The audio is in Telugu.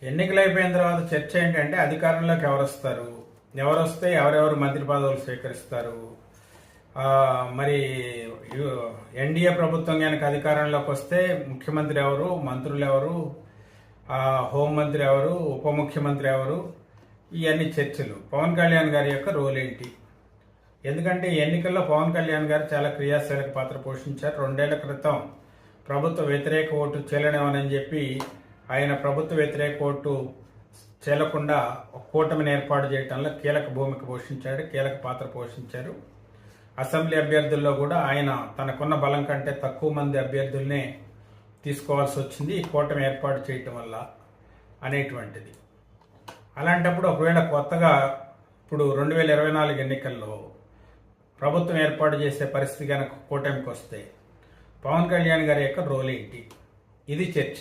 ఎన్నికలు అయిపోయిన తర్వాత చర్చ ఏంటంటే అధికారంలోకి ఎవరు వస్తే ఎవరెవరు మంత్రి పదవులు స్వీకరిస్తారు. మరి ఎన్డీఏ ప్రభుత్వం కనుక అధికారంలోకి వస్తే ముఖ్యమంత్రి ఎవరు, మంత్రులు ఎవరు, హోంమంత్రి ఎవరు, ఉప ముఖ్యమంత్రి ఎవరు, ఇవన్నీ చర్చలు. పవన్ కళ్యాణ్ గారి యొక్క రోల్ ఏంటి? ఎందుకంటే ఎన్నికల్లో పవన్ కళ్యాణ్ గారు చాలా క్రియాశీలక పాత్ర పోషించారు. 2 ఏళ్ల క్రితం ప్రభుత్వ వ్యతిరేక ఓటు చెల్లనివ్వనని చెప్పి ఆయన ప్రభుత్వ వ్యతిరేక ఓటు చెల్లకుండా కూటమిని ఏర్పాటు చేయడంలో కీలక భూమిక పోషించాడు, కీలక పాత్ర పోషించారు. అసెంబ్లీ అభ్యర్థుల్లో కూడా ఆయన తనకున్న బలం కంటే తక్కువ మంది అభ్యర్థుల్నే తీసుకోవాల్సి వచ్చింది ఈ కూటమి ఏర్పాటు చేయటం వల్ల అనేటువంటిది. అలాంటప్పుడు ఒకవేళ కొత్తగా ఇప్పుడు 2024 ఎన్నికల్లో ప్రభుత్వం ఏర్పాటు చేసే పరిస్థితి కనుక కూటమికి వస్తే పవన్ కళ్యాణ్ గారి యొక్క రోల్ ఏంటి? ఇది చర్చ.